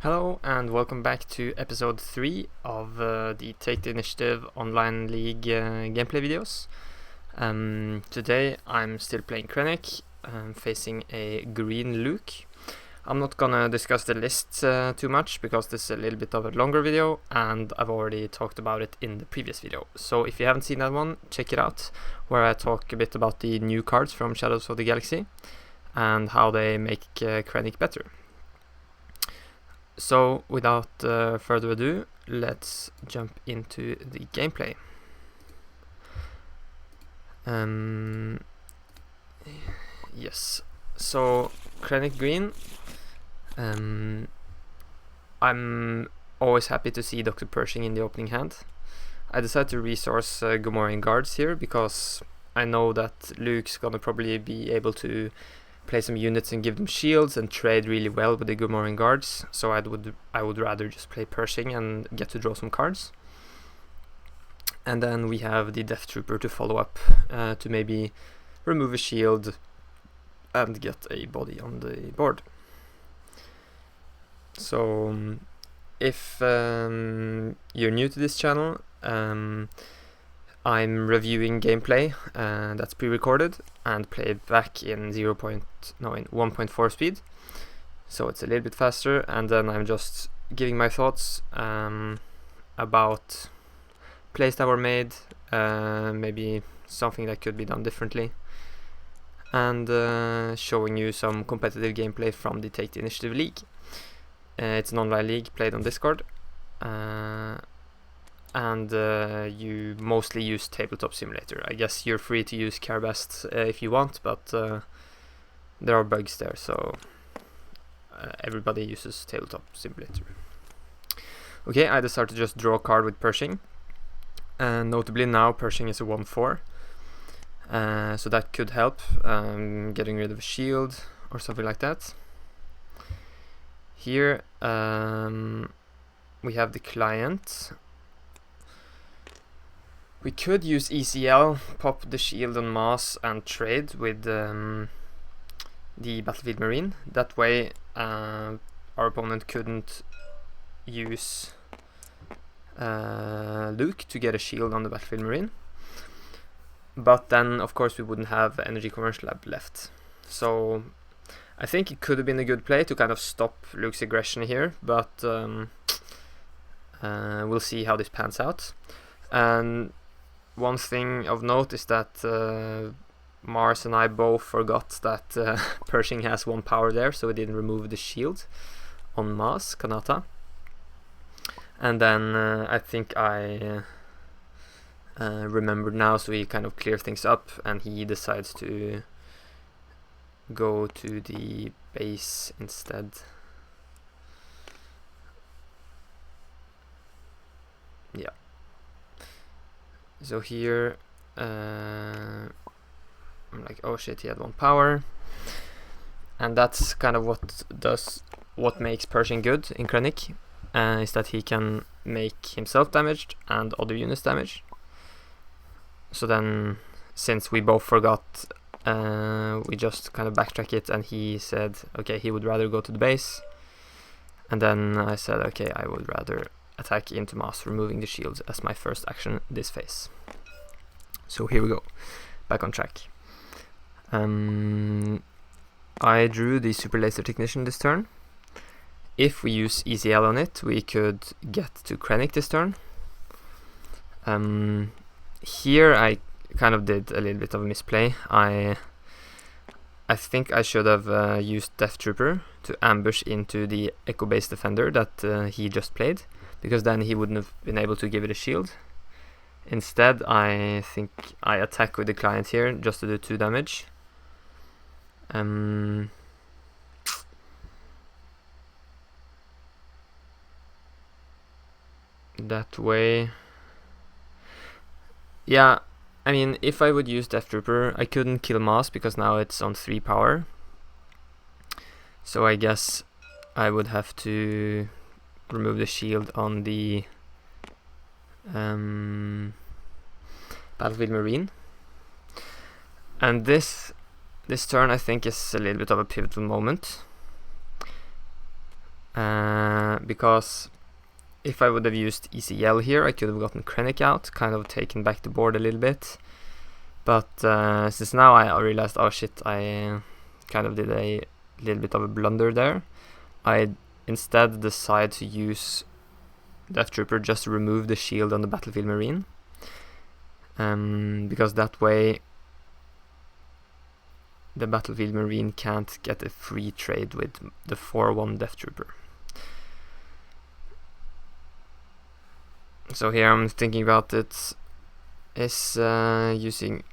Hello and welcome back to episode 3 of the Take the Initiative online league gameplay videos. Today I'm still playing Krennic, facing a green Luke. I'm not gonna discuss the list too much because this is a little bit of a longer video and I've already talked about it in the previous video. So if you haven't seen that one, check it out, where I talk a bit about the new cards from Shadows of the Galaxy and how they make Krennic better. So, without further ado, let's jump into the gameplay. Yes, so Krennic Green. I'm always happy to see Dr. Pershing in the opening hand. I decided to resource Gamorrean guards here because I know that Luke's gonna probably be able to play some units and give them shields and trade really well with the Gamorrean guards, so I would rather just play Pershing and get to draw some cards. And then we have the Death Trooper to follow up to maybe remove a shield and get a body on the board. So if you're new to this channel, I'm reviewing gameplay that's pre-recorded and played back in 1.4 speed, so it's a little bit faster, and then I'm just giving my thoughts about plays that were made, maybe something that could be done differently, and showing you some competitive gameplay from the Take the Initiative League. It's an online league played on Discord. And you mostly use Tabletop Simulator. I guess you're free to use Carabast if you want, but there are bugs there, so everybody uses Tabletop Simulator. Okay, I decided to just draw a card with Pershing, and notably now Pershing is a 1/4, so that could help getting rid of a shield or something like that. Here we have the client. We could use ECL, pop the shield on Mass and trade with the Battlefield Marine. That way our opponent couldn't use Luke to get a shield on the Battlefield Marine. But then of course we wouldn't have Energy Commercial Lab left. So I think it could have been a good play to kind of stop Luke's aggression here, but we'll see how this pans out. And one thing of note is that Mars and I both forgot that Pershing has 1 power there, so we didn't remove the shield on Mars, Kanata. And then I think I remembered now, so he kind of clears things up and he decides to go to the base instead. Yeah. So here, I'm like, oh shit, he had 1 power, and that's kind of what makes Pershing good in Krennic, is that he can make himself damaged and other units damaged. So then, since we both forgot, we just kind of backtrack it, and he said, okay, he would rather go to the base, and then I said, okay, I would rather attack into Mass, removing the shields as my first action this phase. So here we go, back on track. I drew the Super Laser Technician this turn. If we use ECL on it, we could get to Krennic this turn. Here I kind of did a little bit of a misplay. I think I should have used Death Trooper to ambush into the Echo Base Defender that he just played, because then he wouldn't have been able to give it a shield. Instead, I think I attack with the client here just to do 2 damage. That way, yeah, I mean, if I would use Death Trooper, I couldn't kill Mass because now it's on 3 power. So I guess I would have to remove the shield on the Battlefield Marine. And this turn I think is a little bit of a pivotal moment, because if I would have used ECL here, I could have gotten Krennic out, kind of taken back the board a little bit. But since now I realized, oh shit, I kind of did a little bit of a blunder there. I instead decide to use Death Trooper just to remove the shield on the Battlefield Marine. Because that way the Battlefield Marine can't get a free trade with the 4-1 Death Trooper. So here I'm thinking about it. Is using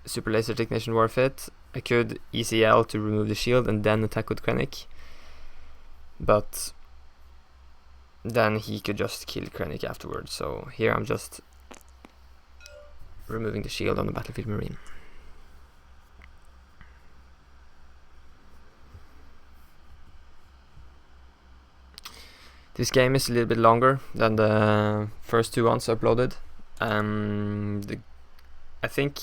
Super Laser Technician worth it? I could ECL to remove the shield and then attack with Krennic. But then he could just kill Krennic afterwards. So here I'm just removing the shield on the Battlefield Marine. This game is a little bit longer than the first two ones uploaded. I think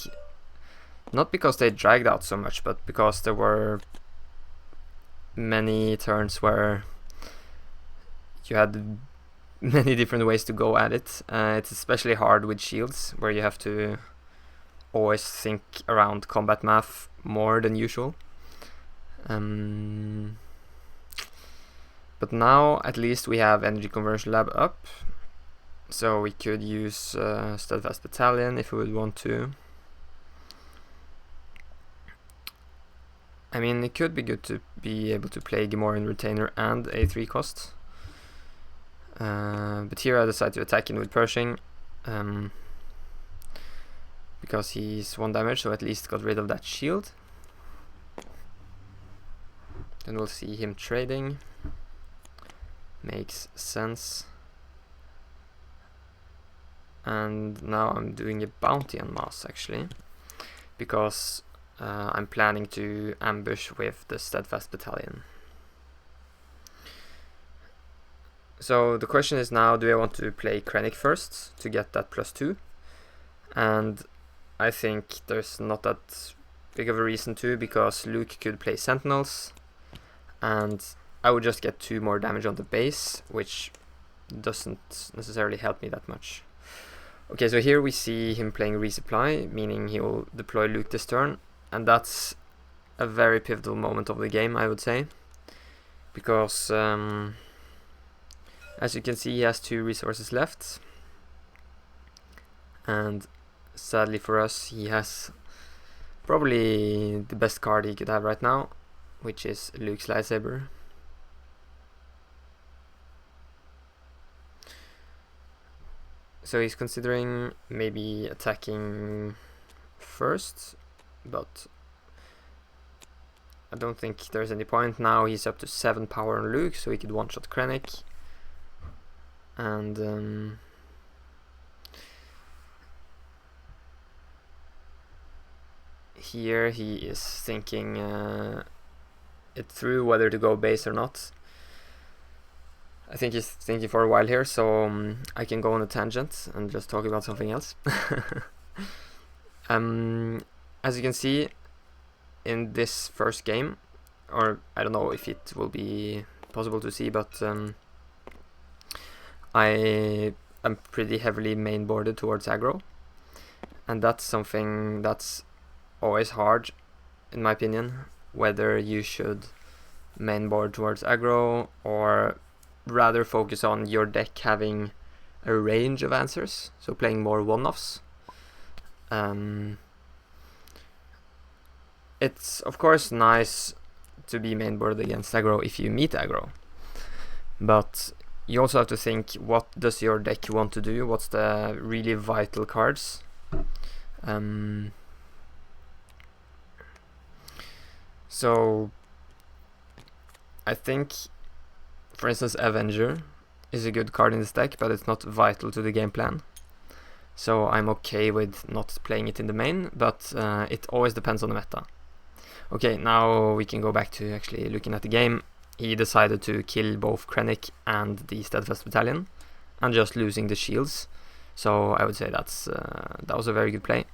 not because they dragged out so much, but because there were many turns where you had many different ways to go at it. It's especially hard with shields, where you have to always think around combat math more than usual. But now at least we have Energy Conversion Lab up, so we could use Steadfast Battalion if we would want to. I mean, it could be good to be able to play Gamorrean Retainer and a 3 cost. But here I decide to attack him with Pershing, because he's 1 damage, so at least got rid of that shield. Then we'll see him trading. Makes sense. And now I'm doing a bounty on Mass actually, because I'm planning to ambush with the Steadfast Battalion. So the question is now, do I want to play Krennic first to get that +2? And I think there's not that big of a reason to, because Luke could play Sentinels and I would just get 2 more damage on the base, which doesn't necessarily help me that much. Okay, so here we see him playing Resupply, meaning he will deploy Luke this turn, and that's a very pivotal moment of the game, I would say, because as you can see, he has 2 resources left, and sadly for us, he has probably the best card he could have right now, which is Luke's lightsaber. So he's considering maybe attacking first, but I don't think there's any point. Now he's up to 7 power on Luke, so he could one-shot Krennic. And here he is thinking it through whether to go base or not. I think he's thinking for a while here, so I can go on a tangent and just talk about something else. As you can see, in this first game, or I don't know if it will be possible to see, but I am pretty heavily mainboarded towards aggro, and that's something that's always hard, in my opinion, whether you should mainboard towards aggro or rather focus on your deck having a range of answers, so playing more one-offs. It's of course nice to be mainboarded against aggro if you meet aggro, but you also have to think, what does your deck want to do? What's the really vital cards? So I think, for instance, Avenger is a good card in this deck, but it's not vital to the game plan. So I'm okay with not playing it in the main, but it always depends on the meta. Okay, now we can go back to actually looking at the game. He decided to kill both Krennic and the Steadfast Battalion, and just losing the shields. So I would say that was a very good play.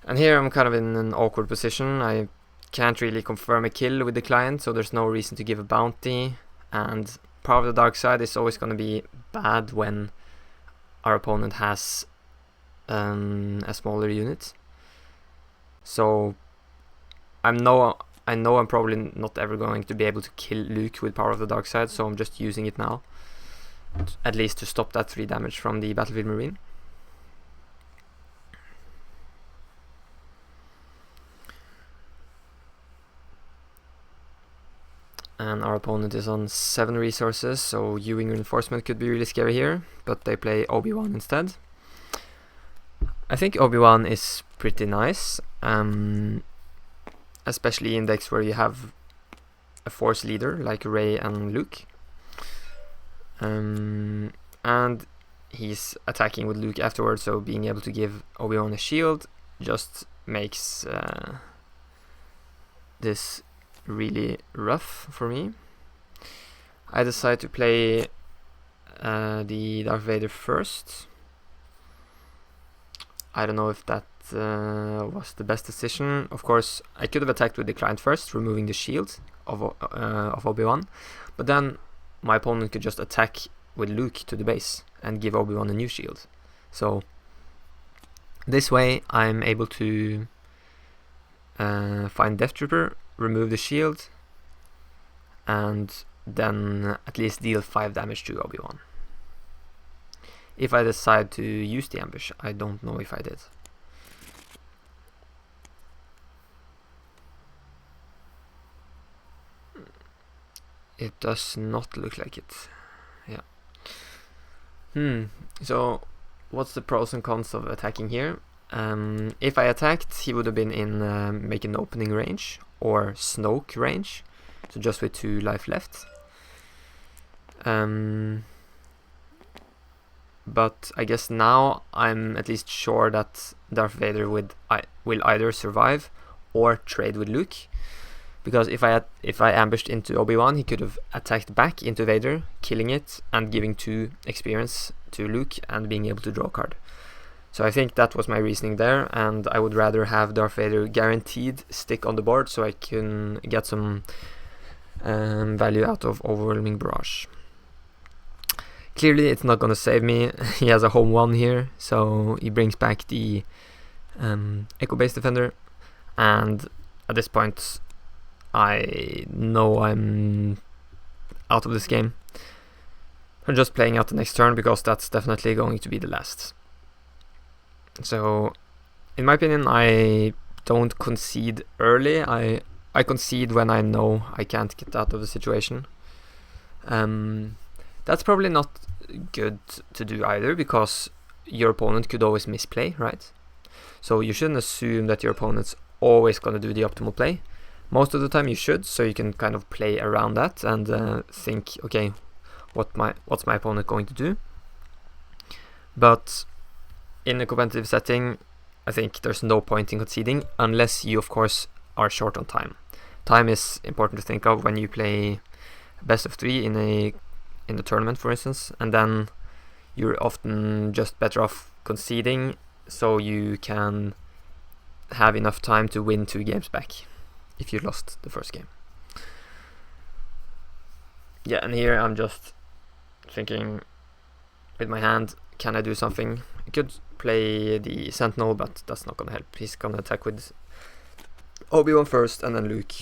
And here I'm kind of in an awkward position. I can't really confirm a kill with the client, so there's no reason to give a bounty, and Power of the Dark Side is always going to be bad when our opponent has a smaller unit. So I know I'm probably not ever going to be able to kill Luke with Power of the Dark Side, so I'm just using it now, at least to stop that 3 damage from the Battlefield Marine. And our opponent is on 7 resources, so U-Wing Reinforcement could be really scary here, but they play Obi-Wan instead. I think Obi-Wan is pretty nice, especially in decks where you have a Force leader like Rey and Luke. And he's attacking with Luke afterwards, so being able to give Obi-Wan a shield just makes this really rough for me. I decide to play the Darth Vader first. I don't know if that was the best decision. Of course, I could have attacked with the client first, removing the shield of Obi-Wan, but then my opponent could just attack with Luke to the base and give Obi-Wan a new shield. So this way I'm able to find Death Trooper, remove the shield, and then at least deal 5 damage to Obi-Wan. If I decide to use the ambush, I don't know if I did. It does not look like it. Yeah. So what's the pros and cons of attacking here? If I attacked, he would have been in make an opening range or Snoke range, so just with 2 life left. But I guess now I'm at least sure that Darth Vader will either survive or trade with Luke, because if I ambushed into Obi-Wan, he could have attacked back into Vader, killing it and giving 2 experience to Luke and being able to draw a card. So I think that was my reasoning there, and I would rather have Darth Vader guaranteed stick on the board so I can get some value out of Overwhelming Barrage. Clearly it's not gonna save me. He has a home 1 here, so he brings back the Echo Base Defender, and at this point I know I'm out of this game. I'm just playing out the next turn because that's definitely going to be the last. So in my opinion, I don't concede early. I concede when I know I can't get out of the situation. That's probably not good to do either, because your opponent could always misplay, right? So you shouldn't assume that your opponent's always going to do the optimal play. Most of the time you should, so you can kind of play around that and think, okay, what's my opponent going to do? But in a competitive setting, I think there's no point in conceding unless you, of course, are short on time. Time is important to think of when you play best of 3 in the tournament, for instance, and then you're often just better off conceding so you can have enough time to win 2 games back if you lost the first game. Yeah, and here I'm just thinking with my hand, can I do something? I could play the Sentinel, but that's not gonna help. He's gonna attack with Obi-Wan first and then Luke,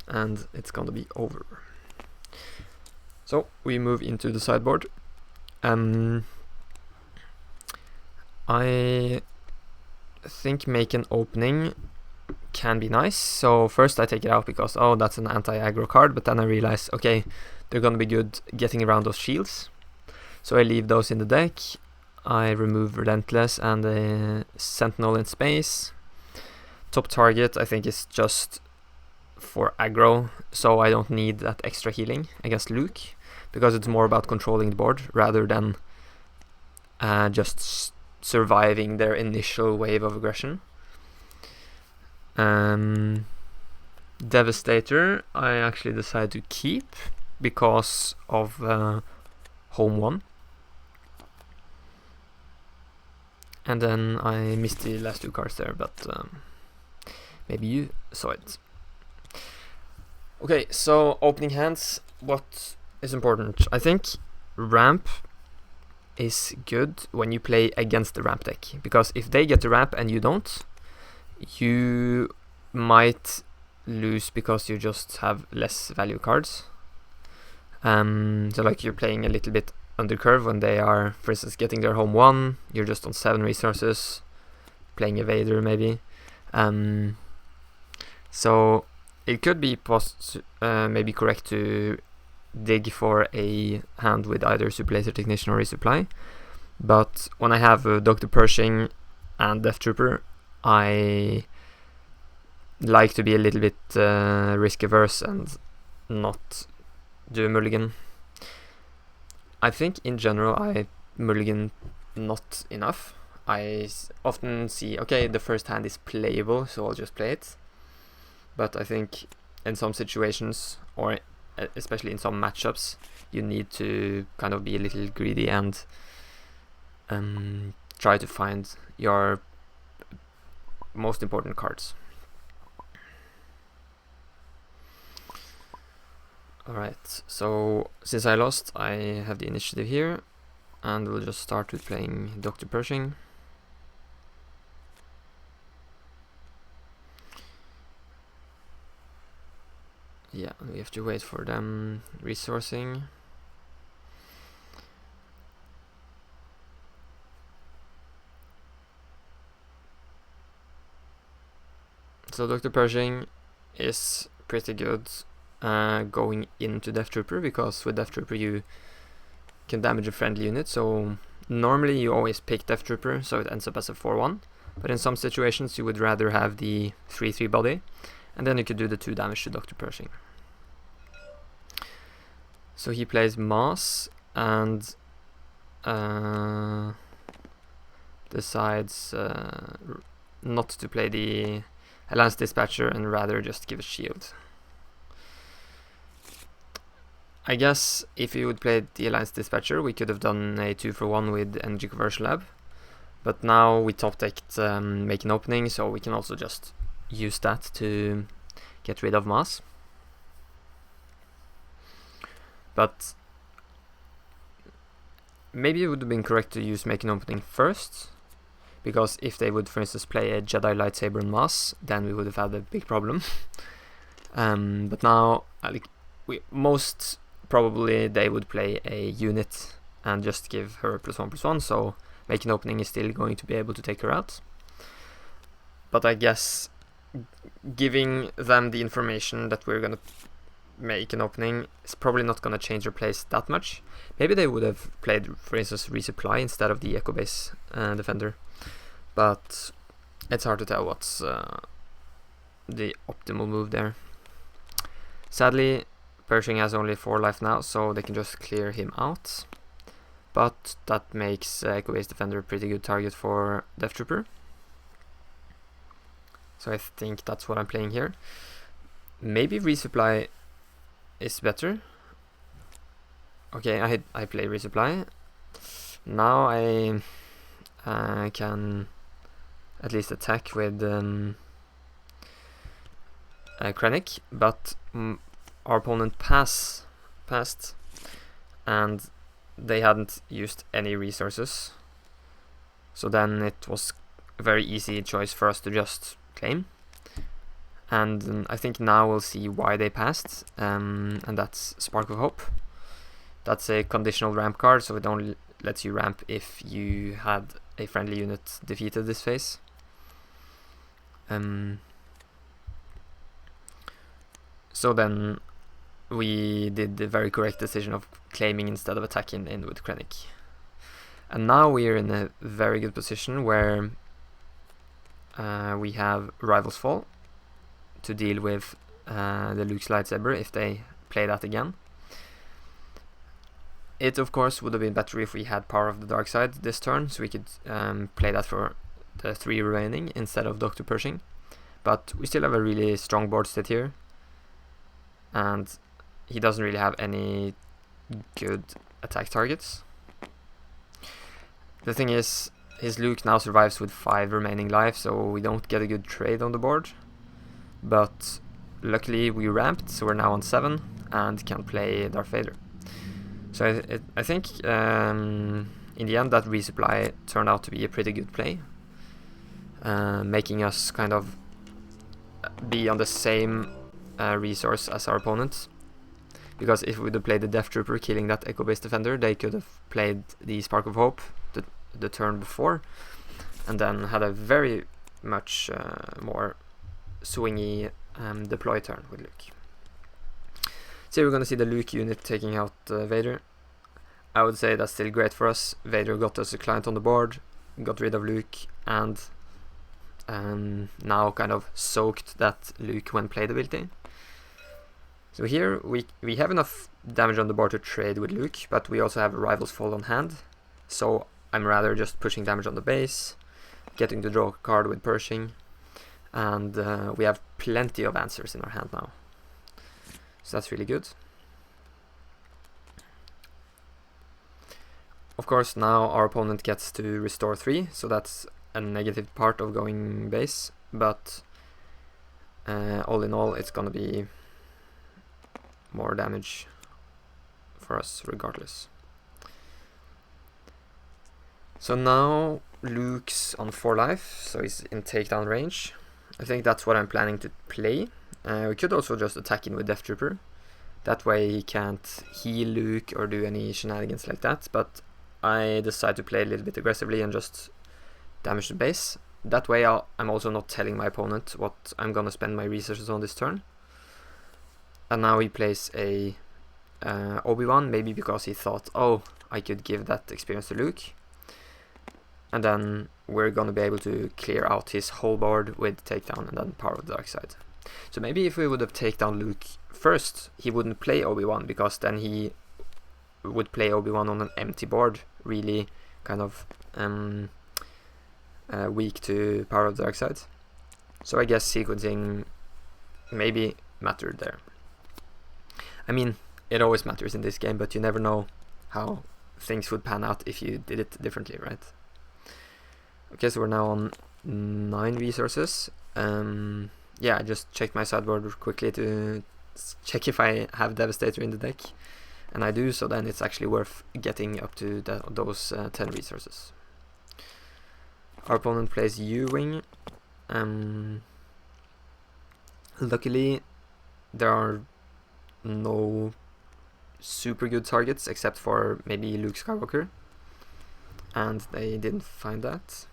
and it's gonna be over. So we move into the sideboard. I think make an opening can be nice. So first I take it out because, oh, that's an anti-aggro card, but then I realize, okay, they're gonna be good getting around those shields. So I leave those in the deck. I remove Relentless and the Sentinel in space. Top target I think is just for aggro, so I don't need that extra healing against Luke, because it's more about controlling the board rather than just surviving their initial wave of aggression. Devastator I actually decide to keep because of home 1. And then I missed the last 2 cards there, but maybe you saw it. Okay, so opening hands, what is important. I think ramp is good when you play against the ramp deck, because if they get the ramp and you don't, you might lose because you just have less value cards. So like you're playing a little bit under curve when they are, for instance, getting their home 1, you're just on 7 resources, playing Evader maybe. So it could be maybe correct to dig for a hand with either Super Laser Technician or Resupply. But when I have Dr. Pershing and Death Trooper, I like to be a little bit risk averse and not do a mulligan. I think in general I mulligan not enough. I often see, okay, the first hand is playable, so I'll just play it. But I think in some situations, or especially in some matchups, you need to kind of be a little greedy and try to find your most important cards. Alright, so since I lost, I have the initiative here, and we'll just start with playing Dr. Pershing. Yeah, we have to wait for them resourcing. So Dr. Pershing is pretty good going into Death Trooper, because with Death Trooper you can damage a friendly unit, so normally you always pick Death Trooper, so it ends up as a 4-1, but in some situations you would rather have the 3-3 body, and then you could do the 2 damage to Dr. Pershing. So he plays Mass and decides not to play the Alliance Dispatcher and rather just give a shield. I guess if you would play the Alliance Dispatcher, we could have done a 2-for-1 with Energy Conversion Lab, but now we top decked Make an Opening, so we can also just use that to get rid of Mass. But maybe it would have been correct to use Make an Opening first, because if they would, for instance, play a Jedi Lightsaber and Mass, then we would have had a big problem. But now, most probably they would play a unit and just give her +1/+1, so Make an Opening is still going to be able to take her out. But I guess giving them the information that we're gonna make an opening is probably not gonna change their plays that much. Maybe they would have played, for instance, Resupply instead of the Echo Base Defender, but it's hard to tell what's the optimal move there. Sadly, Pershing has only 4 life now, so they can just clear him out, but that makes Echo Base Defender a pretty good target for Death Trooper. So I think that's what I'm playing here. Maybe Resupply is better. Okay, I play Resupply. Now I can at least attack with Krennic, but our opponent passed, and they hadn't used any resources, so then it was a very easy choice for us to just claim. And I think now we'll see why they passed, and that's Spark of Hope. That's a conditional ramp card, so it only lets you ramp if you had a friendly unit defeated this phase. So then we did the very correct decision of claiming instead of attacking in with Krennic. And now we are in a very good position where we have Rival's Fall to deal with the Luke's Lightsaber if they play that again. It of course would have been better if we had Power of the Dark Side this turn, so we could play that for the 3 remaining instead of Dr. Pershing. But we still have a really strong board state here, and he doesn't really have any good attack targets. The thing is, his Luke now survives with 5 remaining life, so we don't get a good trade on the board. But luckily we ramped, so we're now on 7 and can play Darth Vader. So I think in the end that resupply turned out to be a pretty good play, making us kind of be on the same resource as our opponent. Because if we would have played the Death Trooper killing that Echo-based defender, they could have played the Spark of Hope the turn before, and then had a very much more swingy deploy turn with Luke. So we're going to see the Luke unit taking out Vader. I would say that's still great for us. Vader got us a client on the board, got rid of Luke, and now kind of soaked that Luke when played ability. So here we have enough damage on the board to trade with Luke, but we also have Rival's Fall on hand. So I'm rather just pushing damage on the base, getting to draw a card with Pershing, and we have plenty of answers in our hand now. So that's really good. Of course, now our opponent gets to restore 3, so that's a negative part of going base, but all in all it's gonna be more damage for us regardless. So now Luke's on 4 life, so he's in takedown range. I think that's what I'm planning to play. We could also just attack him with Death Trooper. That way he can't heal Luke or do any shenanigans like that, but I decide to play a little bit aggressively and just damage the base. That way I'm also not telling my opponent what I'm gonna spend my resources on this turn. And now he plays a Obi-Wan, maybe because he thought, oh, I could give that experience to Luke. And then we're gonna be able to clear out his whole board with takedown and then Power of the Dark Side. So maybe if we would have taken down Luke first, he wouldn't play Obi-Wan, because then he would play Obi-Wan on an empty board, really kind of weak to Power of the Dark Side. So I guess sequencing maybe mattered there. I mean, it always matters in this game, but you never know how things would pan out if you did it differently, right? Okay, so we're now on 9 resources. Yeah, I just checked my sideboard quickly to check if I have Devastator in the deck, and I do, so then it's actually worth getting up to those 10 resources. Our opponent plays U-Wing. Luckily, there are no super good targets except for maybe Luke Skywalker, and they didn't find that,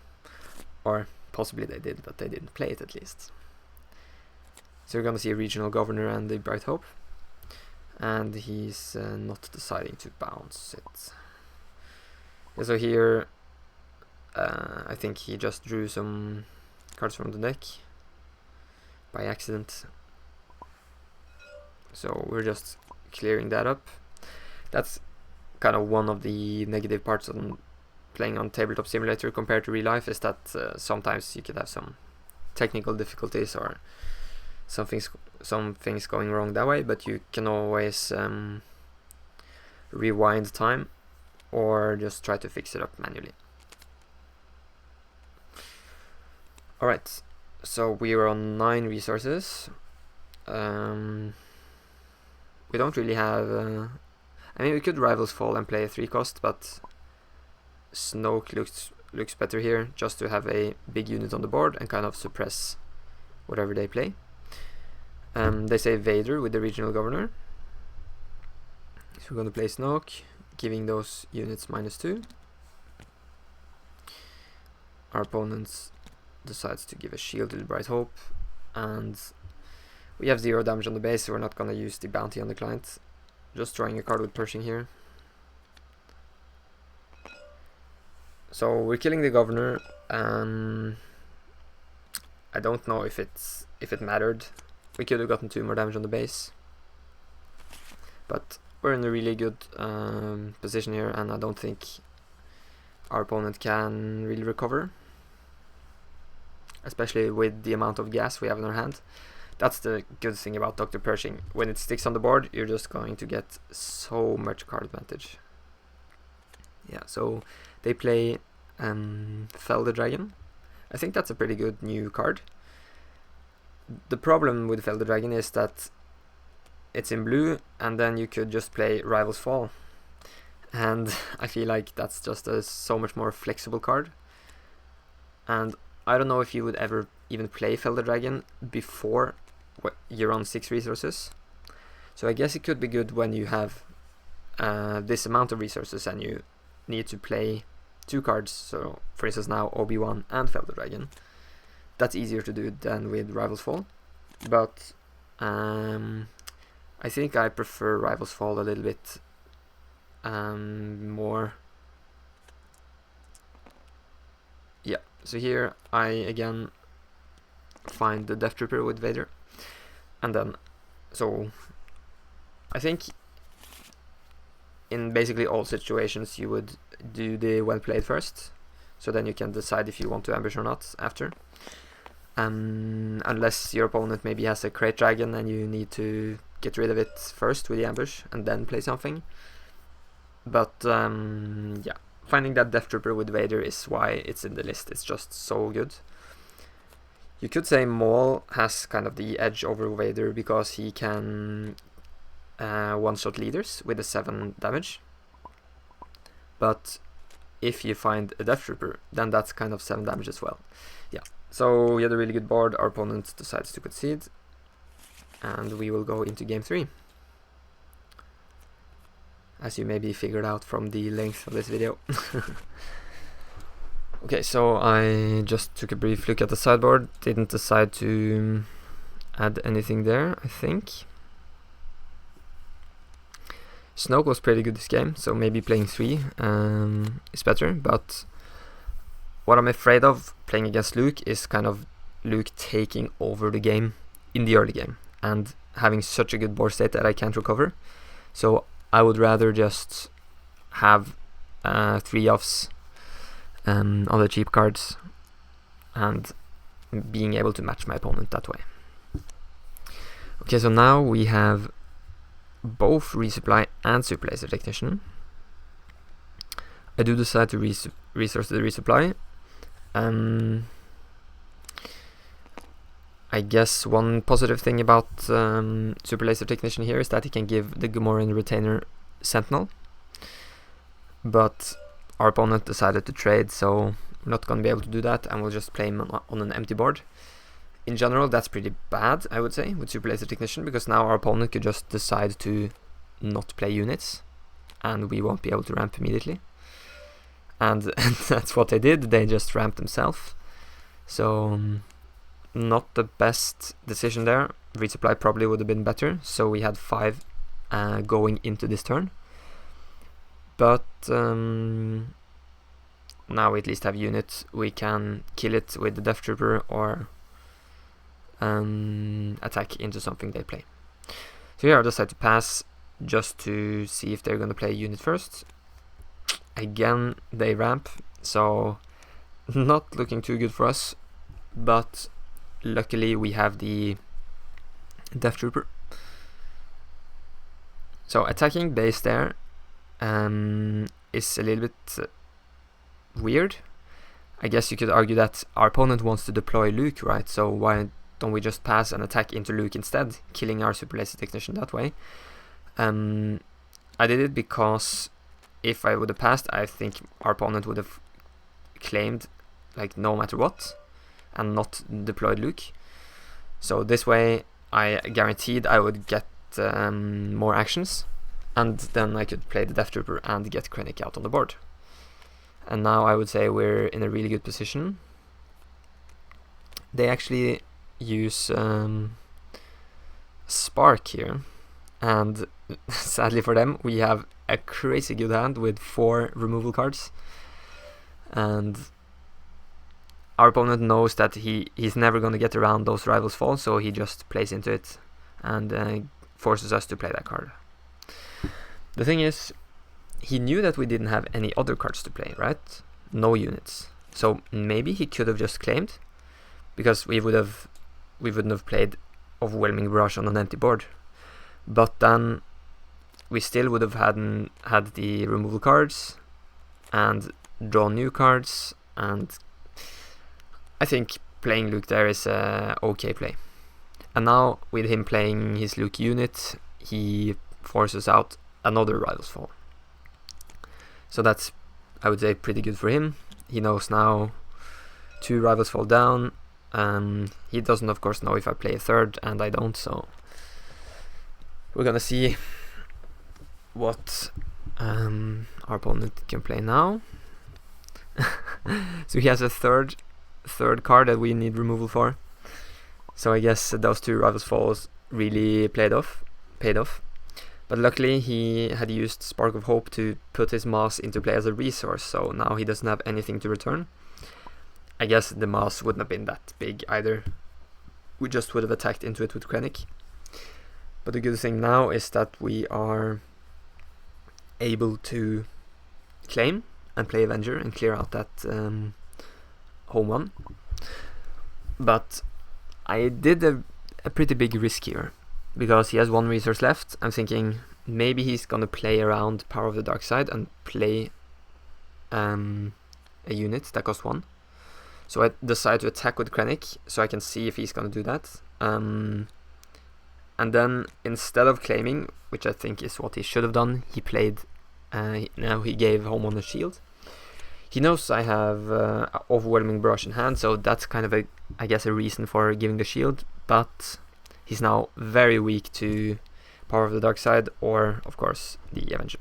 or possibly they did, but they didn't play it at least. So we're gonna see a Regional Governor and the Bright Hope, and he's not deciding to bounce it. Yeah, so here I think he just drew some cards from the deck by accident, so we're just clearing that up. That's kind of one of the negative parts on playing on Tabletop Simulator compared to real life, is that sometimes you could have some technical difficulties or some things going wrong that way, but you can always rewind time or just try to fix it up manually. Alright, so we are on 9 resources. We don't really have... I mean, we could Rival's Fall and play a 3 cost, but Snoke looks better here, just to have a big unit on the board and kind of suppress whatever they play. They say Vader with the Regional Governor. So we're going to play Snoke, giving those units -2. Our opponent decides to give a shield to the Bright Hope, and we have 0 damage on the base, so we're not going to use the bounty on the client. Just drawing a card with Pershing here. So we're killing the Governor. I don't know if it mattered. We could have gotten 2 more damage on the base, but we're in a really good position here, and I don't think our opponent can really recover, especially with the amount of gas we have in our hand. That's the good thing about Dr. Pershing. When it sticks on the board, you're just going to get so much card advantage. Yeah, so they play Fell the Dragon. I think that's a pretty good new card. The problem with Fell the Dragon is that it's in blue, and then you could just play Rival's Fall. and I feel like that's just a so much more flexible card. And I don't know if you would ever even play Felder Dragon before you're on 6 resources. So I guess it could be good when you have this amount of resources and you need to play 2 cards. So for instance now Obi-Wan and Felder Dragon. That's easier to do than with Rivals Fall. But I think I prefer Rivals Fall a little bit more. Yeah, so here I again find the Death Trooper with Vader, and then so I think in basically all situations you would do the well played first, so then you can decide if you want to ambush or not after. Unless your opponent maybe has a Crate Dragon and you need to get rid of it first with the ambush and then play something. But yeah, finding that Death Trooper with Vader is why it's in the list. It's just so good. You could say Maul has kind of the edge over Vader because he can one-shot leaders with a 7 damage. But if you find a Death Trooper, then that's kind of 7 damage as well. Yeah, so we had a really good board. Our opponent decides to concede, and we will go into game 3. As you maybe figured out from the length of this video. Okay, so I just took a brief look at the sideboard, didn't decide to add anything there, I think. Snoke was pretty good this game, so maybe playing 3 is better, but what I'm afraid of playing against Luke is kind of Luke taking over the game in the early game and having such a good board state that I can't recover. So I would rather just have 3 offs on the cheap cards and being able to match my opponent that way. Okay, so now we have both Resupply and Super Laser Technician. I do decide to resource the Resupply. I guess one positive thing about Super Laser Technician here is that he can give the Gamorrean Retainer Sentinel. But our opponent decided to trade, so we're not going to be able to do that, and we'll just play him on an empty board. In general, that's pretty bad, I would say, with Super Laser Technician, because now our opponent could just decide to not play units, and we won't be able to ramp immediately. And that's what they did, they just ramped themselves. So, not the best decision there. Resupply probably would have been better, so we had 5 going into this turn. But now we at least have units, we can kill it with the Death Trooper or attack into something they play. So here I decide to pass just to see if they're going to play a unit first. Again, they ramp, so not looking too good for us, but luckily we have the Death Trooper. So attacking base there is a little bit weird. I guess you could argue that our opponent wants to deploy Luke, right? So why don't we just pass and attack into Luke instead, killing our Super Laser Technician that way? I did it because if I would have passed, I think our opponent would have claimed like no matter what and not deployed Luke. So this way I guaranteed I would get more actions, and then I could play the Death Trooper and get Krennic out on the board. And now I would say we're in a really good position. They actually use Spark here, and sadly for them we have a crazy good hand with 4 removal cards, and our opponent knows that he's never going to get around those Rivals Fall, so he just plays into it and forces us to play that card. The thing is, he knew that we didn't have any other cards to play, right? No units. So maybe he could have just claimed, because we wouldn't have played Overwhelming Barrage on an empty board. But then we still would have had the removal cards and draw new cards, and I think playing Luke there is a okay play. And now with him playing his Luke unit, he forces out another Rivals Fall. So that's, I would say, pretty good for him. He knows now 2 rivals fall down. He doesn't, of course, know if I play a third, and I don't, so we're gonna see what our opponent can play now. So he has a third card that we need removal for. So I guess those 2 rivals falls really paid off. But luckily he had used Spark of Hope to put his mass into play as a resource, so now he doesn't have anything to return. I guess the mass wouldn't have been that big either. We just would have attacked into it with Krennic. But the good thing now is that we are able to claim and play Avenger and clear out that home 1. But I did a pretty big risk here, because he has 1 resource left. I'm thinking maybe he's gonna play around Power of the Dark Side and play a unit that costs 1. So I decide to attack with Krennic, so I can see if he's gonna do that. And then instead of claiming, which I think is what he should have done, he played. Now he gave home on a shield. He knows I have Overwhelming Barrage in hand, so that's kind of I guess a reason for giving the shield. But he's now very weak to Power of the Dark Side, or of course the Avenger.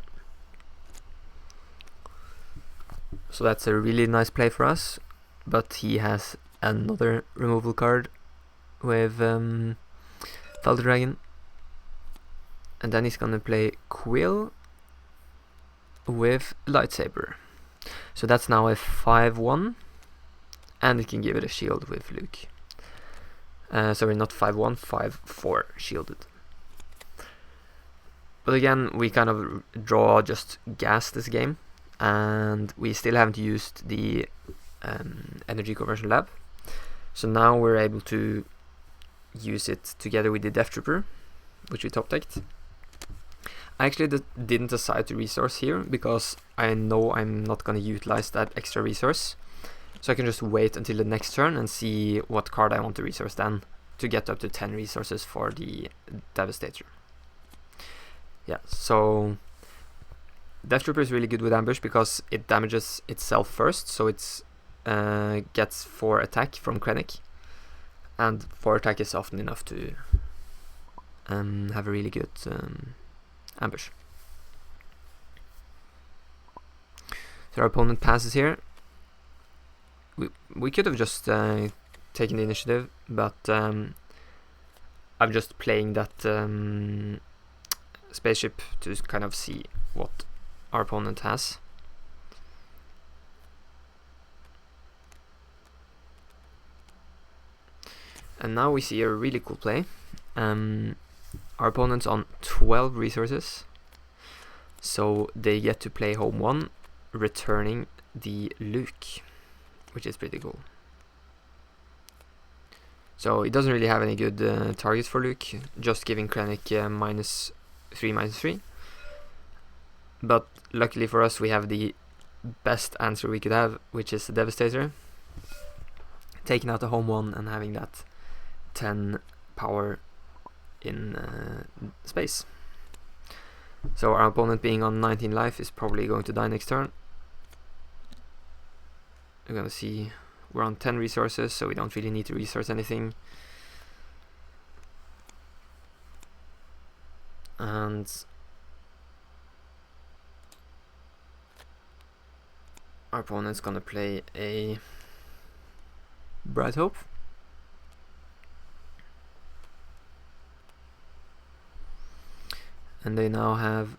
So that's a really nice play for us. But he has another removal card with Felder Dragon. And then he's gonna play Quill with Lightsaber. So that's now a 5-1. And he can give it a shield with Luke. Sorry, not 5-1, 5-4 shielded. But again, we kind of draw just gas this game. And we still haven't used the energy conversion lab, so now we're able to use it together with the Death Trooper, which we top decked. I actually didn't decide to resource here because I know I'm not going to utilize that extra resource, so I can just wait until the next turn and see what card I want to resource then to get up to 10 resources for the Devastator. Yeah, so Death Trooper is really good with ambush because it damages itself first, so it's gets 4 attack from Krennic, and 4 attack is often enough to have a really good ambush. So our opponent passes here. We could have just taken the initiative, but I'm just playing that spaceship to kind of see what our opponent has. And now we see a really cool play. Our opponent's on 12 resources, so they get to play home 1, returning the Luke, which is pretty cool. So it doesn't really have any good targets for Luke, just giving Krennic -3/-3. But luckily for us, we have the best answer we could have, which is the Devastator. Taking out the home 1 and having that 10 power in space. So our opponent, being on 19 life, is probably going to die next turn. We're gonna see, we're on 10 resources, so we don't really need to resource anything. And our opponent's gonna play a Bright Hope. And they now have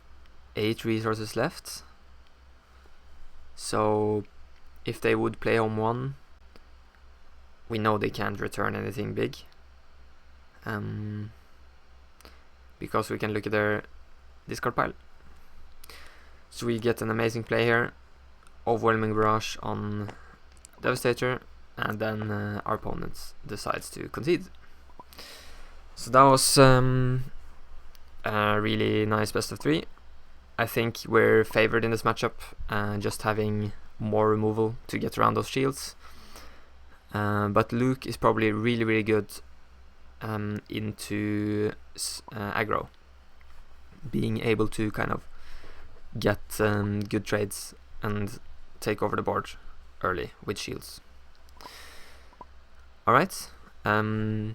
8 resources left. So if they would play home 1, we know they can't return anything big. Because we can look at their discard pile. So we get an amazing play here. Overwhelming Barrage on Devastator, and then our opponent decides to concede. So that was a really nice best of 3. I think we're favored in this matchup, just having more removal to get around those shields. But Luke is probably really good into aggro, being able to kind of get good trades and take over the board early with shields. Alright, that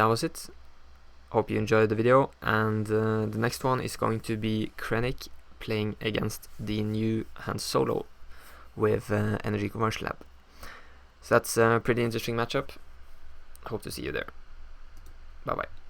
was it. Hope you enjoyed the video, and the next one is going to be Krennic playing against the new Han Solo with Energy Commercial Lab. So that's a pretty interesting matchup. Hope to see you there. Bye bye.